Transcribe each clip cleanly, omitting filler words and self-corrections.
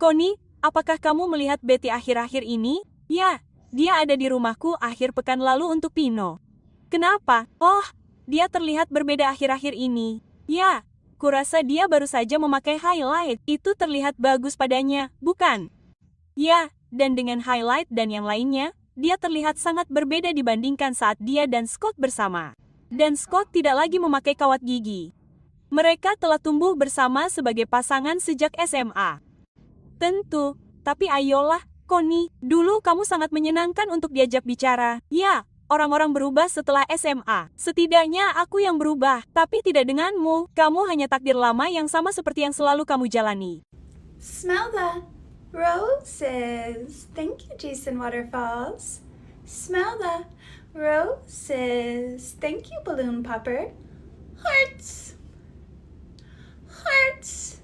Connie, apakah kamu melihat Betty akhir-akhir ini? Ya, dia ada di rumahku akhir pekan lalu untuk Pino. Kenapa? Oh, dia terlihat berbeda akhir-akhir ini. Ya, kurasa dia baru saja memakai highlight. Itu terlihat bagus padanya, bukan? Ya, dan dengan highlight dan yang lainnya, dia terlihat sangat berbeda dibandingkan saat dia dan Scott bersama. Dan Scott tidak lagi memakai kawat gigi. Mereka telah tumbuh bersama sebagai pasangan sejak SMA. Tentu, tapi ayolah, Connie, dulu kamu sangat menyenangkan untuk diajak bicara. Ya, orang-orang berubah setelah SMA. Setidaknya aku yang berubah, tapi tidak denganmu. Kamu hanya takdir lama yang sama seperti yang selalu kamu jalani. Smell the roses. Thank you, Jason Waterfalls. Smell the roses. Thank you, Balloon Popper. Hearts. Hearts.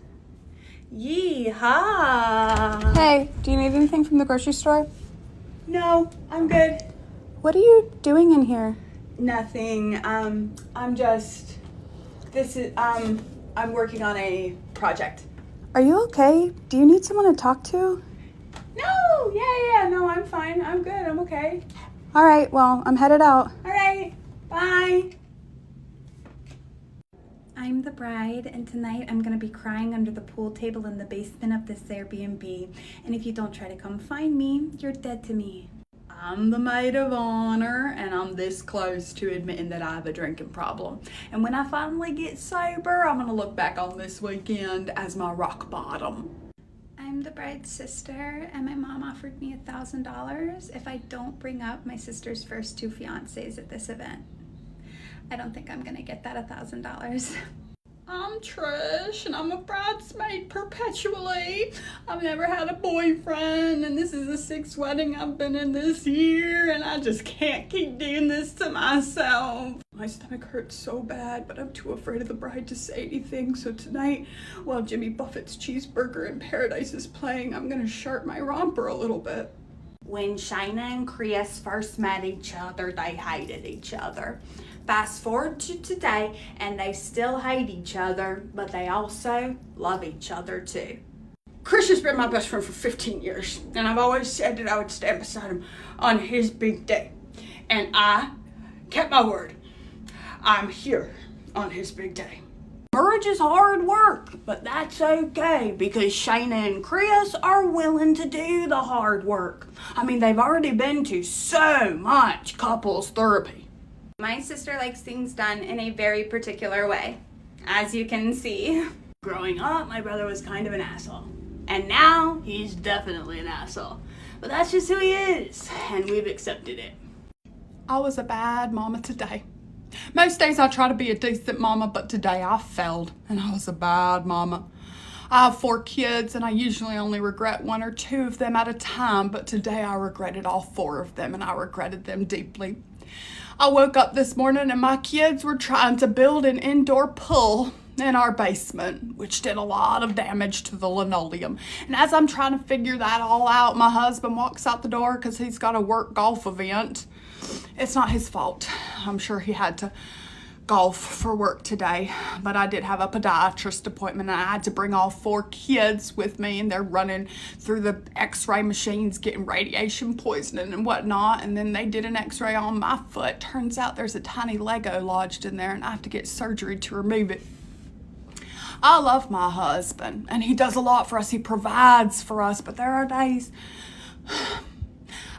Yeehaw. Hey, do you need anything from the grocery store? No, I'm good. What are you doing in here? Nothing. I'm working on a project. Are you okay? Do you need someone to talk to? No, yeah, no, I'm fine. I'm good. I'm okay. All right, well, I'm headed out. All right, bye. I'm the bride, and tonight I'm gonna be crying under the pool table in the basement of this Airbnb. And if you don't try to come find me, you're dead to me. I'm the maid of honor, and I'm this close to admitting that I have a drinking problem. And when I finally get sober, I'm gonna look back on this weekend as my rock bottom. I'm the bride's sister, and my mom offered me $1,000 if I don't bring up my sister's first 2 fiancés at this event. I don't think I'm gonna get that $1,000. I'm Trish, and I'm a bridesmaid perpetually. I've never had a boyfriend, and this is the 6th wedding I've been in this year, and I just can't keep doing this to myself. My stomach hurts so bad, but I'm too afraid of the bride to say anything, so tonight, while Jimmy Buffett's Cheeseburger in Paradise is playing, I'm gonna sharp my romper a little bit. When Shayna and Chris first met each other, they hated each other. Fast forward to today, and they still hate each other, but they also love each other too. Chris has been my best friend for 15 years, and I've always said that I would stand beside him on his big day. And I kept my word. I'm here on his big day. Marriage is hard work, but that's okay because Shayna and Chris are willing to do the hard work. I mean, they've already been to so much couples therapy. My sister likes things done in a very particular way, as you can see. Growing up, my brother was kind of an asshole. And now, he's definitely an asshole. But that's just who he is, and we've accepted it. I was a bad mama today. Most days I try to be a decent mama, but today I failed, and I was a bad mama. I have 4 kids, and I usually only regret 1 or 2 of them at a time, but today I regretted all 4 of them, and I regretted them deeply. I woke up this morning and my kids were trying to build an indoor pool in our basement, which did a lot of damage to the linoleum. And as I'm trying to figure that all out, my husband walks out the door because he's got a work golf event. It's not his fault. I'm sure he had to golf for work today, but I did have a podiatrist appointment and I had to bring all 4 kids with me, and they're running through the x-ray machines getting radiation poisoning and whatnot. And then they did an x-ray on my foot. Turns out there's a tiny Lego lodged in there and I have to get surgery to remove it. I love my husband and he does a lot for us. He provides for us, but there are days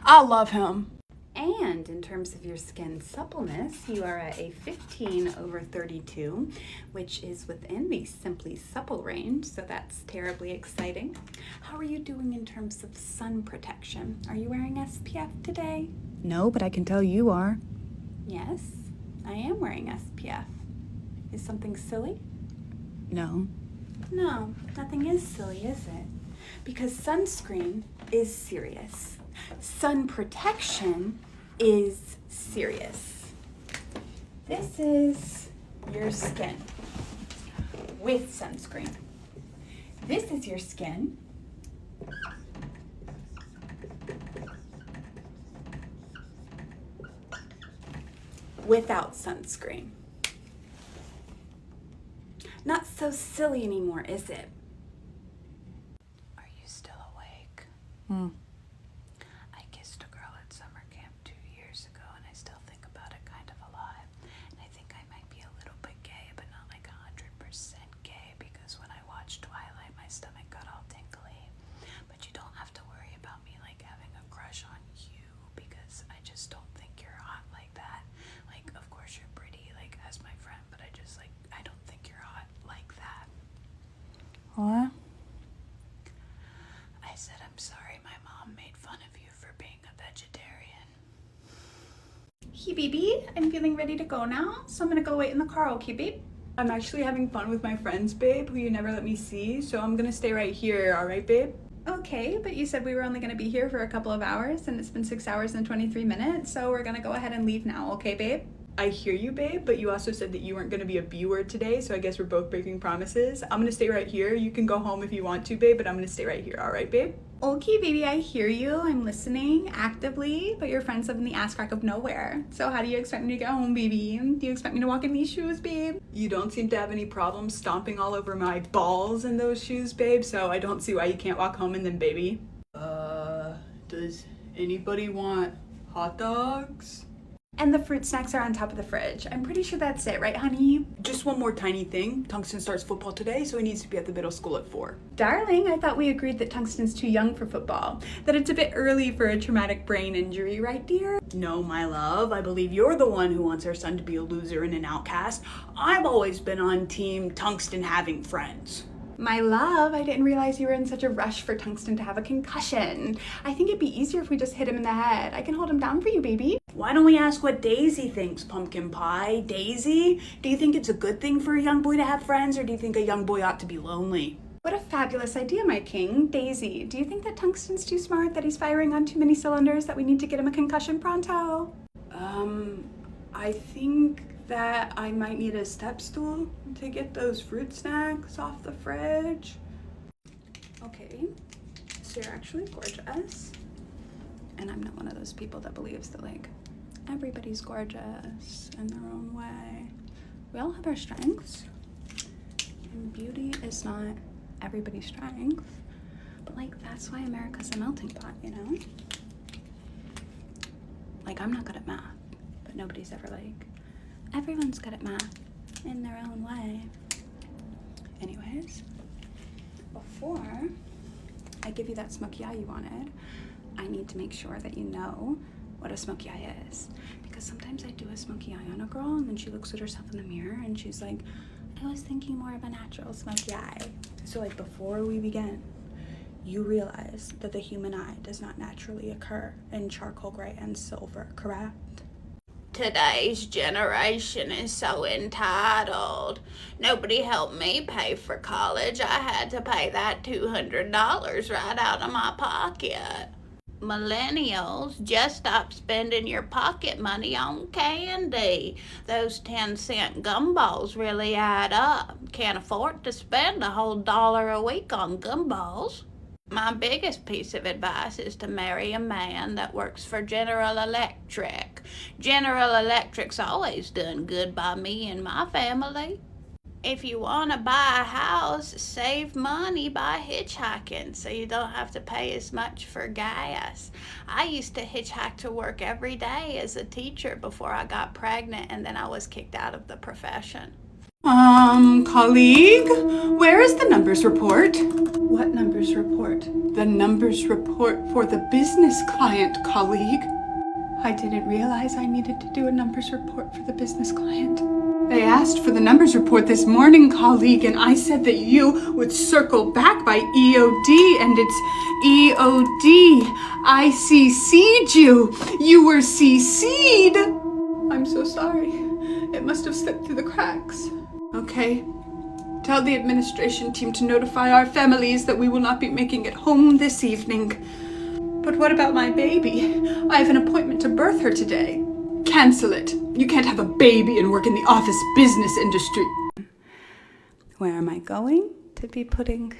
I love him. And in terms of your skin suppleness, you are at a 15/32, which is within the Simply Supple range, so that's terribly exciting. How are you doing in terms of sun protection? Are you wearing SPF today? No, but I can tell you are. Yes, I am wearing SPF. Is something silly? No. No, nothing is silly, is it? Because sunscreen is serious. Sun protection is serious. This is your skin with sunscreen. This is your skin without sunscreen. Not so silly anymore, is it? Are you still I kissed a girl at summer camp 2 years ago, and I still think about it kind of a lot. And I think I might be a little bit gay, but not like 100% gay, because when I watched Twilight, my stomach got all tingly. But you don't have to worry about me like having a crush on you, because I just don't think you're hot like that. Like, of course you're pretty, like, as my friend, but I don't think you're hot like that. What? I said I'm sorry my mom made fun of you for being a vegetarian. Hey, baby, I'm feeling ready to go now, so I'm gonna go wait in the car, okay, babe? I'm actually having fun with my friends, babe, who you never let me see, so I'm gonna stay right here, alright, babe? Okay, but you said we were only going to be here for a couple of hours, and it's been 6 hours and 23 minutes, so we're going to go ahead and leave now, okay, babe? I hear you, babe, but you also said that you weren't gonna be a B word today, so I guess we're both breaking promises. I'm gonna stay right here. You can go home if you want to, babe, but I'm gonna stay right here, alright, babe? Okay, baby, I hear you. I'm listening actively, but your friends live in the ass crack of nowhere. So how do you expect me to get home, baby? Do you expect me to walk in these shoes, babe? You don't seem to have any problems stomping all over my balls in those shoes, babe, so I don't see why you can't walk home in them, baby. Does anybody want hot dogs? And the fruit snacks are on top of the fridge. I'm pretty sure that's it, right, honey? Just one more tiny thing. Tungsten starts football today, so he needs to be at the middle school at 4. Darling, I thought we agreed that Tungsten's too young for football, that it's a bit early for a traumatic brain injury, right, dear? No, my love, I believe you're the one who wants our son to be a loser and an outcast. I've always been on team Tungsten having friends. My love, I didn't realize you were in such a rush for Tungsten to have a concussion. I think it'd be easier if we just hit him in the head. I can hold him down for you, baby. Why don't we ask what Daisy thinks, pumpkin pie? Daisy, do you think it's a good thing for a young boy to have friends, or do you think a young boy ought to be lonely? What a fabulous idea, my king. Daisy, do you think that Tungsten's too smart, that he's firing on too many cylinders, that we need to get him a concussion pronto? I think that I might need a step stool to get those fruit snacks off the fridge. Okay, so you're actually gorgeous. And I'm not one of those people that believes that, like, everybody's gorgeous in their own way. We all have our strengths. And beauty is not everybody's strength. But, like, that's why America's a melting pot, you know? Like, I'm not good at math, but nobody's ever like, everyone's good at math in their own way. Anyways, before I give you that smoky eye you wanted, I need to make sure that you know what a smoky eye is. Because sometimes I do a smoky eye on a girl and then she looks at herself in the mirror and she's like, I was thinking more of a natural smoky eye. So like before we begin, you realize that the human eye does not naturally occur in charcoal gray and silver, correct? Today's generation is so entitled. Nobody helped me pay for college. I had to pay that $200 right out of my pocket. Millennials, just stop spending your pocket money on candy. Those 10-cent gumballs really add up. Can't afford to spend a whole $1 a week on gumballs. My biggest piece of advice is to marry a man that works for General Electric. General Electric's always done good by me and my family. If you want to buy a house, save money by hitchhiking so you don't have to pay as much for gas. I used to hitchhike to work every day as a teacher before I got pregnant, and then I was kicked out of the profession. Colleague, where is the numbers report? What numbers report? The numbers report for the business client, colleague. I didn't realize I needed to do a numbers report for the business client. They asked for the numbers report this morning, colleague, and I said that you would circle back by EOD, and it's EOD. I CC'd you. You were CC'd. I'm so sorry. It must have slipped through the cracks. Okay. Tell the administration team to notify our families that we will not be making it home this evening. But what about my baby? I have an appointment to birth her today. Cancel it. You can't have a baby and work in the office business industry. Where am I going to be putting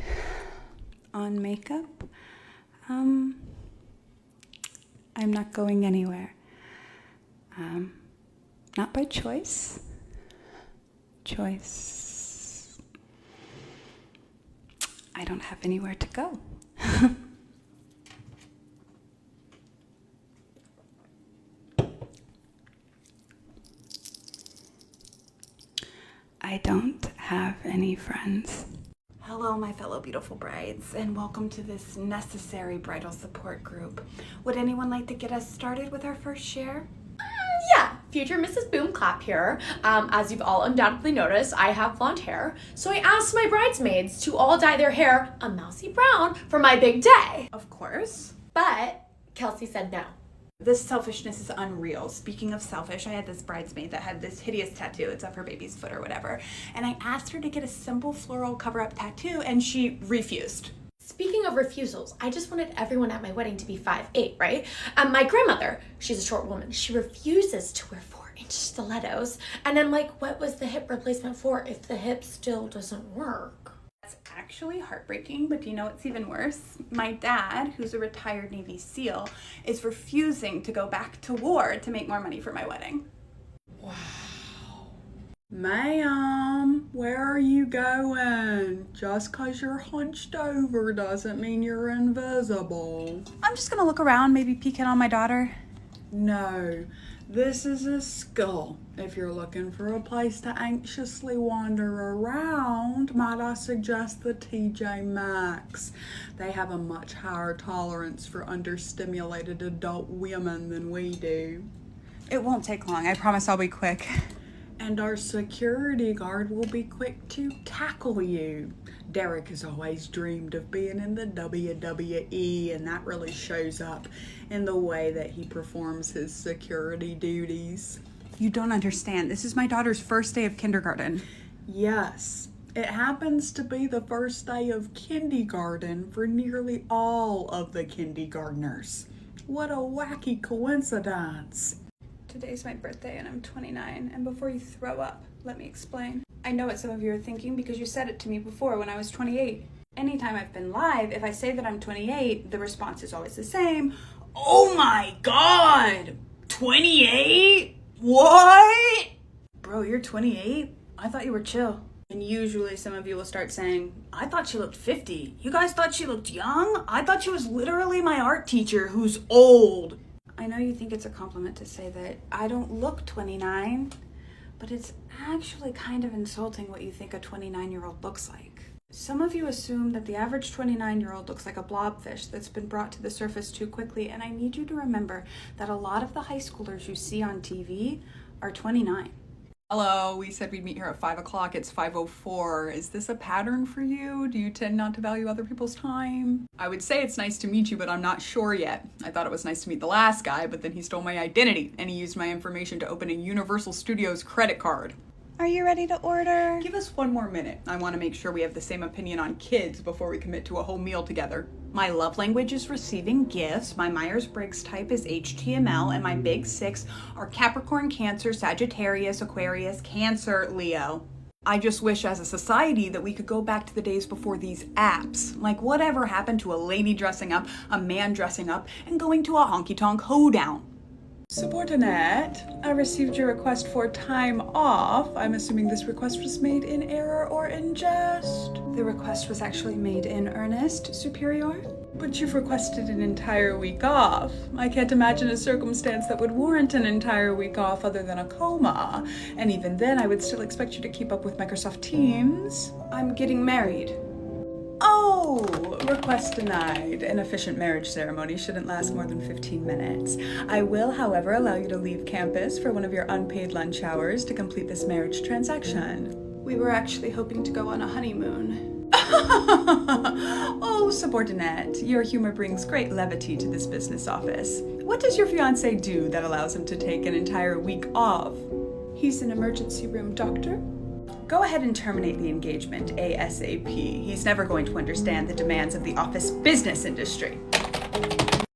on makeup? I'm not going anywhere. Not by choice. I don't have anywhere to go. any friends. Hello, my fellow beautiful brides, and welcome to this necessary bridal support group. Would anyone like to get us started with our first share? Yeah, future Mrs. Boomclap here. As you've all undoubtedly noticed, I have blonde hair, so I asked my bridesmaids to all dye their hair a mousy brown for my big day. Of course. But Kelsey said no. This selfishness is unreal. Speaking of selfish, I had this bridesmaid that had this hideous tattoo. It's of her baby's foot or whatever. And I asked her to get a simple floral cover-up tattoo, and she refused. Speaking of refusals, I just wanted everyone at my wedding to be 5'8", right? My grandmother, she's a short woman, she refuses to wear 4-inch stilettos. And I'm like, what was the hip replacement for if the hip still doesn't work? That's actually heartbreaking, but do you know what's even worse? My dad, who's a retired Navy SEAL, is refusing to go back to war to make more money for my wedding. Wow. Ma'am, where are you going? Just 'cause you're hunched over doesn't mean you're invisible. I'm just gonna look around, maybe peek in on my daughter. No, this is a school. If you're looking for a place to anxiously wander around, might I suggest the TJ Maxx? They have a much higher tolerance for understimulated adult women than we do. It won't take long, I promise I'll be quick. And our security guard will be quick to tackle you. Derek has always dreamed of being in the WWE, and that really shows up in the way that he performs his security duties. You don't understand. This is my daughter's first day of kindergarten. Yes, it happens to be the first day of kindergarten for nearly all of the kindergartners. What a wacky coincidence. Today's my birthday and I'm 29, and before you throw up, let me explain. I know what some of you are thinking because you said it to me before when I was 28. Anytime I've been live, if I say that I'm 28, the response is always the same. Oh my god! 28? What? Bro, you're 28? I thought you were chill. And usually some of you will start saying, I thought she looked 50. You guys thought she looked young? I thought she was literally my art teacher who's old. I know you think it's a compliment to say that I don't look 29, but it's actually kind of insulting what you think a 29-year-old looks like. Some of you assume that the average 29-year-old looks like a blobfish that's been brought to the surface too quickly, and I need you to remember that a lot of the high schoolers you see on TV are 29. Hello, we said we'd meet here at 5 o'clock. It's 5:04. Is this a pattern for you? Do you tend not to value other people's time? I would say it's nice to meet you, but I'm not sure yet. I thought it was nice to meet the last guy, but then he stole my identity and he used my information to open a Universal Studios credit card. Are you ready to order? Give us 1 more minute. I want to make sure we have the same opinion on kids before we commit to a whole meal together. My love language is receiving gifts, my Myers-Briggs type is HTML, and my big 6 are Capricorn, Cancer, Sagittarius, Aquarius, Cancer, Leo. I just wish as a society that we could go back to the days before these apps. Like whatever happened to a lady dressing up, a man dressing up, and going to a honky-tonk hoedown? Subordinate, I received your request for time off. I'm assuming this request was made in error or in jest. The request was actually made in earnest, Superior. But you've requested an entire week off. I can't imagine a circumstance that would warrant an entire week off other than a coma. And even then, I would still expect you to keep up with Microsoft Teams. I'm getting married. Oh, request denied. An efficient marriage ceremony shouldn't last more than 15 minutes. I will, however, allow you to leave campus for one of your unpaid lunch hours to complete this marriage transaction. We were actually hoping to go on a honeymoon. Oh, subordinate, your humor brings great levity to this business office. What does your fiancé do that allows him to take an entire week off? He's an emergency room doctor. Go ahead and terminate the engagement ASAP. He's never going to understand the demands of the office business industry.